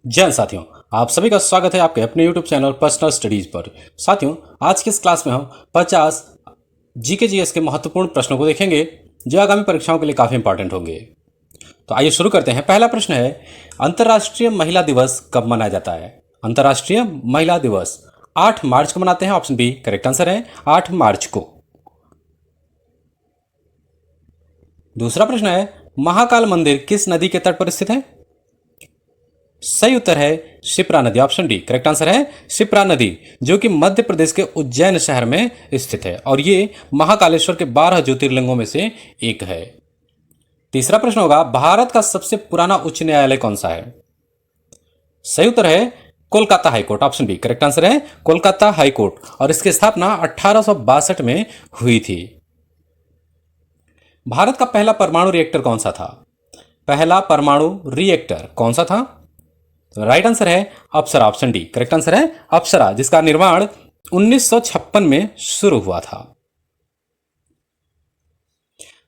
जय हिंद साथियों, आप सभी का स्वागत है आपके अपने YouTube चैनल पर्सनल स्टडीज पर। साथियों, आज की इस क्लास में हम 50 जीके जीएस के महत्वपूर्ण प्रश्नों को देखेंगे जो आगामी परीक्षाओं के लिए काफ़ी इंपॉर्टेंट होंगे। तो आइए शुरू करते हैं। पहला प्रश्न है, अंतर्राष्ट्रीय महिला दिवस कब मनाया जाता है? अंतर्राष्ट्रीय महिला दिवस 8 मार्च को मनाते हैं। ऑप्शन बी करेक्ट आंसर है, 8 मार्च को। दूसरा प्रश्न है, महाकाल मंदिर किस नदी के तट पर स्थित है? सही उत्तर है शिप्रा नदी। ऑप्शन डी करेक्ट आंसर है शिप्रा नदी, जो कि मध्य प्रदेश के उज्जैन शहर में स्थित है और ये महाकालेश्वर के 12 ज्योतिर्लिंगों में से एक है। तीसरा प्रश्न होगा, भारत का सबसे पुराना उच्च न्यायालय कौन सा है? सही उत्तर है Kolkata high court. Option B correct answer है कोलकाता हाईकोर्ट और इसकी स्थापना 1862 में हुई थी। भारत का पहला परमाणु रिएक्टर कौन सा था? पहला परमाणु रिएक्टर कौन सा था? तो राइट आंसर है अप्सरा। ऑप्शन डी करेक्ट आंसर है अप्सरा, जिसका निर्माण 1956 में शुरू हुआ था।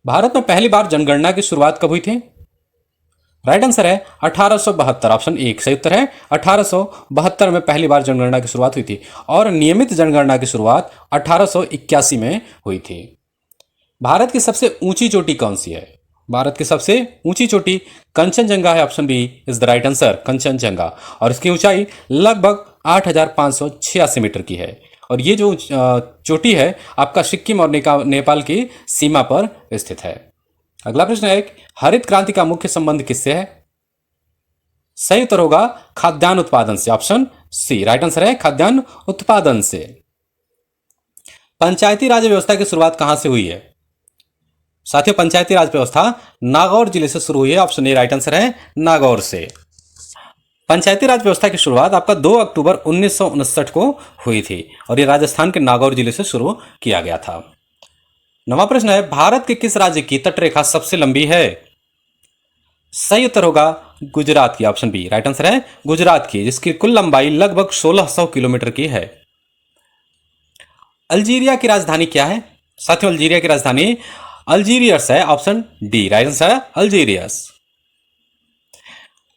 भारत में पहली बार जनगणना की शुरुआत कब हुई थी? राइट आंसर है 1872। ऑप्शन एक सही उत्तर है 1872 में पहली बार जनगणना की शुरुआत हुई थी और नियमित जनगणना की शुरुआत 1881 में हुई थी। भारत की सबसे ऊंची चोटी कौन सी है? भारत की सबसे ऊंची चोटी कंचनजंगा है। Option B is the right answer, Kanchenjunga, और इसकी ऊंचाई लगभग 8586 मीटर की है और ये जो चोटी है आपका सिक्किम और नेपाल की सीमा पर स्थित है। अगला प्रश्न है, हरित क्रांति का मुख्य संबंध किससे है? सही उत्तर होगा खाद्यान्न उत्पादन से। ऑप्शन सी राइट आंसर है खाद्यान्न उत्पादन से। पंचायती राज व्यवस्था की शुरुआत कहां से हुई है? साथियों, पंचायती राज व्यवस्था नागौर जिले से शुरू हुई है। ऑप्शन ए राइट आंसर है नागौर से। पंचायती राज व्यवस्था की शुरुआत आपका 2 अक्टूबर 1959 को हुई थी और ये राजस्थान के नागौर जिले से शुरू किया गया था। नवा प्रश्न है, भारत के किस राज्य की तटरेखा सबसे लंबी है? सही उत्तर होगा गुजरात की। ऑप्शन बी राइट आंसर है गुजरात की, जिसकी कुल लंबाई लगभग 1600 किलोमीटर की है। अल्जीरिया की राजधानी क्या है? साथियों, अल्जीरिया की राजधानी अल्जीरियस है। ऑप्शन डी राइट आंसर है अल्जीरियस।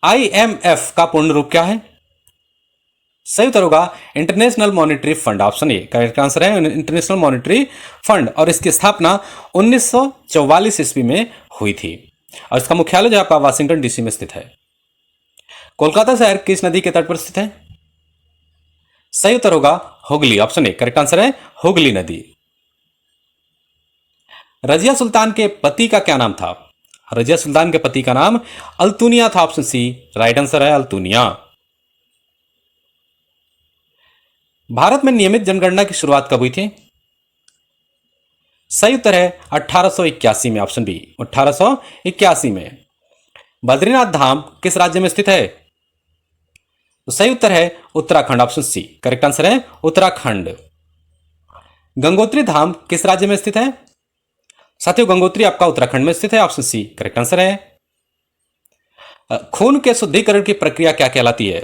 आईएमएफ का पूर्ण रूप क्या है? सही उत्तर होगा international monetary fund. Option A correct answer है इंटरनेशनल मॉनेटरी फंड और इसकी स्थापना 1944 ईस्वी में हुई थी और इसका मुख्यालय जो आपका वाशिंगटन डीसी में स्थित है। कोलकाता शहर किस नदी के तट पर स्थित है? सही उत्तर होगा Hooghly. Option A correct answer है हुगली नदी। रजिया सुल्तान के पति का क्या नाम था? रजिया सुल्तान के पति का नाम अल्तुनिया था। ऑप्शन सी राइट आंसर है अल्तुनिया। भारत में नियमित जनगणना की शुरुआत कब हुई थी? सही उत्तर है 1881 में। ऑप्शन बी 1881 में। बद्रीनाथ धाम किस राज्य में स्थित है? तो सही उत्तर है Uttarakhand. Option C correct answer है उत्तराखंड। गंगोत्री धाम किस राज्य में स्थित है? साथियों, गंगोत्री आपका उत्तराखंड में स्थित है। ऑप्शन सी करेक्ट आंसर है। खून के शुद्धिकरण की प्रक्रिया क्या कहलाती है?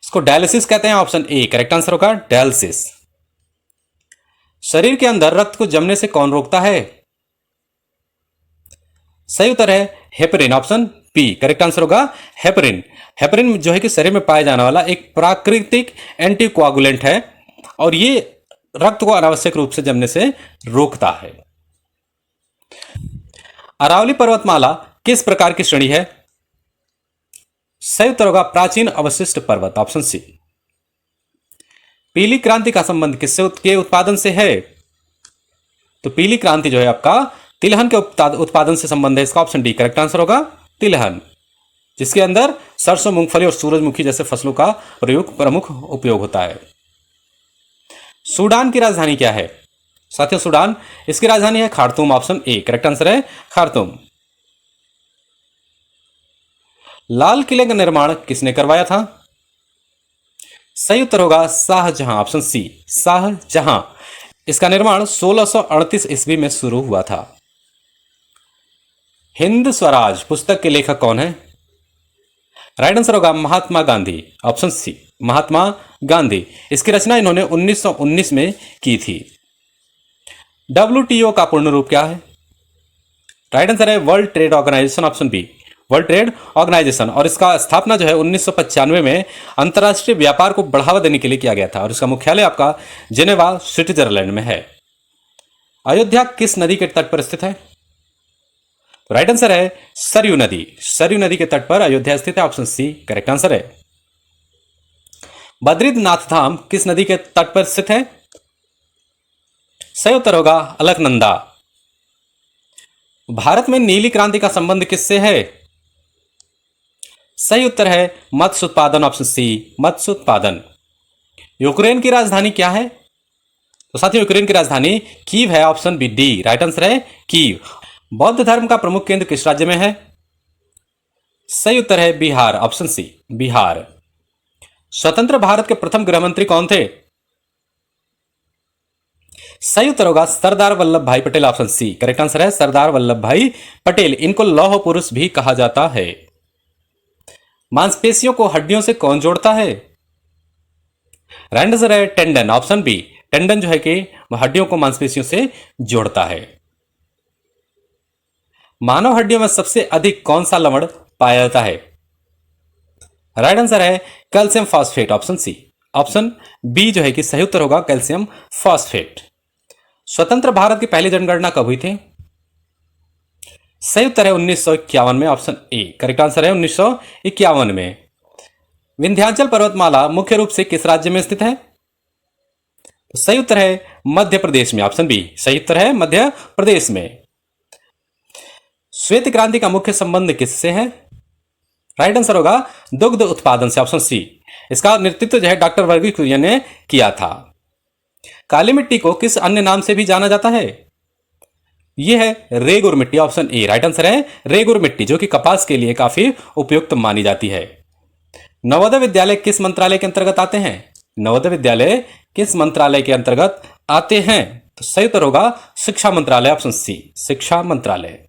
इसको डायलिसिस कहते हैं। ऑप्शन ए करेक्ट आंसर होगा डायलिसिस। शरीर के अंदर रक्त को जमने से कौन रोकता है? सही उत्तर है heparin. Option B correct answer होगा हेपरिन। हेपरिन जो है कि शरीर में पाया जाने वाला एक प्राकृतिक एंटीकोआगुलेंट है और ये रक्त को अनावश्यक रूप से जमने से रोकता है। अरावली पर्वतमाला किस प्रकार की श्रेणी है? सही उत्तर होगा प्राचीन अवशिष्ट पर्वत। Option C. पीली क्रांति का संबंध किससे के उत्पादन से है? तो पीली क्रांति जो है आपका तिलहन के उत्पादन से संबंध है। इसका ऑप्शन डी करेक्ट आंसर होगा तिलहन, जिसके अंदर सरसों, मूंगफली और सूरजमुखी जैसे फसलों का प्रमुख उपयोग होता है। सूडान की राजधानी क्या है? साथियों, सूडान इसकी राजधानी है Khartoum. Option A correct answer है खार्तूम। लाल किले का निर्माण किसने करवाया था? सही उत्तर होगा शाहजहां। Option C Shahjahan. इसका निर्माण 1638 ईस्वी में शुरू हुआ था। हिंद स्वराज पुस्तक के लेखक कौन है? राइट आंसर होगा महात्मा गांधी। Option C Mahatma Gandhi. इसकी रचना इन्होंने 1919 में की थी। WTO का पूर्ण रूप क्या है? राइट आंसर है world trade organisation. Option B world trade organisation, और इसका स्थापना जो है 1995 में अंतर्राष्ट्रीय व्यापार को बढ़ावा देने के लिए किया गया था, और इसका मुख्यालय आपका जेनेवा स्विट्जरलैंड में है। अयोध्या किस नदी के तट पर स्थित है? राइट आंसर है सरयू नदी। सरयू नदी के तट पर अयोध्या स्थित है, ऑप्शन सी करेक्ट आंसर है। बद्रीनाथ धाम किस नदी के तट पर स्थित है? सही उत्तर होगा अलकनंदा। भारत में नीली क्रांति का संबंध किससे है? सही उत्तर है मत्स्य उत्पादन, ऑप्शन सी मत्स्य उत्पादन। यूक्रेन की राजधानी क्या है? तो साथियों यूक्रेन की राजधानी कीव है, option B D right answer है कीव। बौद्ध धर्म का प्रमुख केंद्र किस राज्य में है? सही उत्तर है बिहार, ऑप्शन सी बिहार। स्वतंत्र भारत के प्रथम गृहमंत्री कौन थे? सही उत्तर होगा Sardar Vallabhbhai Patel, option C correct answer है सरदार वल्लभ भाई पटेल। इनको लौह पुरुष भी कहा जाता है। मांसपेशियों को हड्डियों से कौन जोड़ता है? राइट आंसर है टेंडन, ऑप्शन बी टेंडन जो है कि हड्डियों को मांसपेशियों से जोड़ता है। मानव हड्डियों में सबसे अधिक कौन सा लवण पाया जाता है? राइट आंसर है calcium phosphate, option C. Option B जो है कि सही उत्तर होगा कैल्शियम फॉस्फेट। स्वतंत्र भारत की पहली जनगणना कब हुई थी? सही उत्तर है 1951 में, ऑप्शन ए करेक्ट आंसर है 1951 में। विंध्याचल पर्वतमाला मुख्य रूप से किस राज्य में स्थित है? तो सही उत्तर है मध्य प्रदेश में, ऑप्शन बी सही उत्तर है मध्य प्रदेश में। श्वेत क्रांति का मुख्य संबंध किससे है? राइट आंसर होगा दुग्ध उत्पादन से, ऑप्शन सी। इसका नेतृत्व जो है डॉक्टर वर्गीस कुरियन ने किया था। काली मिट्टी को किस अन्य नाम से भी जाना जाता है? यह है रेगुर मिट्टी, ऑप्शन ए राइट आंसर है रेगुर मिट्टी, जो कि कपास के लिए काफी उपयुक्त मानी जाती है। नवोदय विद्यालय किस मंत्रालय के अंतर्गत आते हैं? नवोदय विद्यालय किस मंत्रालय के अंतर्गत आते हैं? तो सही उत्तर होगा शिक्षा मंत्रालय, ऑप्शन सी शिक्षा मंत्रालय।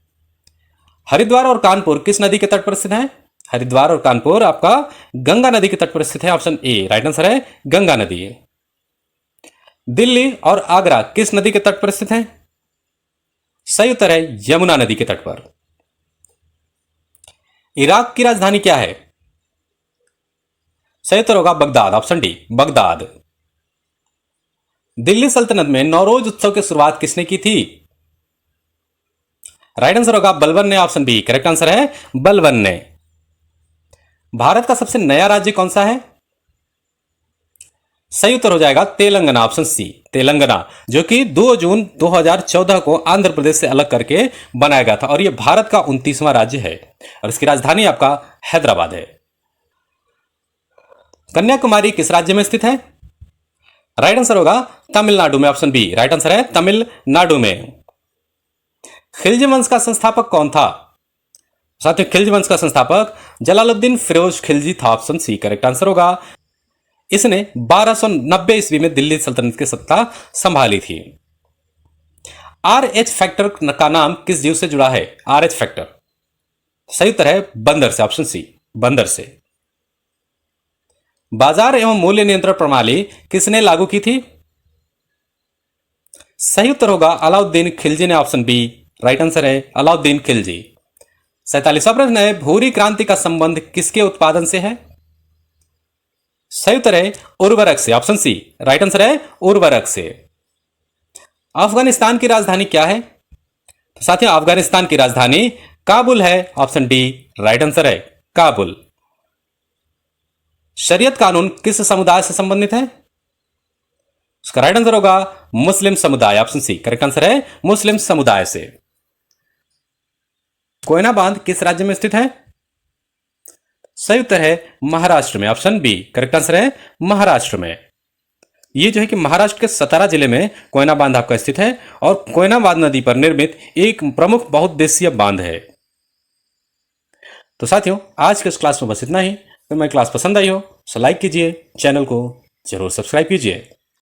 हरिद्वार और कानपुर किस नदी के तट पर स्थित है? हरिद्वार और कानपुर आपका गंगा नदी के तट पर स्थित है, ऑप्शन ए राइट आंसर है गंगा नदी। दिल्ली और आगरा किस नदी के तट पर स्थित है? सही उत्तर है यमुना नदी के तट पर। इराक की राजधानी क्या है? सही उत्तर होगा Baghdad, option D Baghdad. Delhi सल्तनत में नौरोज उत्सव की शुरुआत किसने की थी? राइट आंसर होगा बलबन ने, ऑप्शन बी करेक्ट आंसर है बलबन ने। भारत का सबसे नया राज्य कौन सा है? सही उत्तर हो जाएगा तेलंगाना, ऑप्शन सी तेलंगाना, जो कि 2 जून 2014 को आंध्र प्रदेश से अलग करके बनाया गया था, और यह भारत का 29वां राज्य है, और इसकी राजधानी आपका हैदराबाद है। कन्याकुमारी किस राज्य में स्थित है? राइट आंसर होगा तमिलनाडु में, ऑप्शन बी राइट आंसर है तमिलनाडु में। खिलजी वंश का संस्थापक कौन था? साथियों खिलजी वंश का संस्थापक जलालुद्दीन फिरोज खिलजी था, ऑप्शन सी करेक्ट आंसर होगा। इसने 1290 ईस्वी में दिल्ली सल्तनत की सत्ता संभाली थी। RH फैक्टर का नाम किस जीव से जुड़ा है? RH फैक्टर सही उत्तर है बंदर से, ऑप्शन सी बंदर से। बाजार एवं मूल्य नियंत्रण प्रणाली किसने लागू की थी? सही उत्तर होगा अलाउद्दीन खिलजी ने, ऑप्शन बी राइट आंसर है अलाउद्दीन खिलजी। 47वां प्रश्न है भूरी क्रांति का संबंध किसके उत्पादन से है? सही उत्तर है उर्वरक से, ऑप्शन सी राइट आंसर है उर्वरक से। अफगानिस्तान की राजधानी क्या है? तो साथियों अफगानिस्तान की राजधानी काबुल है, ऑप्शन डी राइट आंसर है काबुल। शरीयत कानून किस समुदाय से संबंधित है? उसका राइट आंसर होगा मुस्लिम समुदाय, ऑप्शन सी करेक्ट आंसर है मुस्लिम समुदाय से। कोयना बांध किस राज्य में स्थित है? सही उत्तर है महाराष्ट्र में, ऑप्शन बी करेक्ट आंसर है महाराष्ट्र में। ये जो है कि महाराष्ट्र के सतारा जिले में कोयना बांध आपका स्थित है, और कोयना बांध नदी पर निर्मित एक प्रमुख बहुउद्देशीय बांध है। तो साथियों आज के इस क्लास में बस इतना ही। तो मैं क्लास पसंद आई हो तो लाइक कीजिए, चैनल को जरूर सब्सक्राइब कीजिए।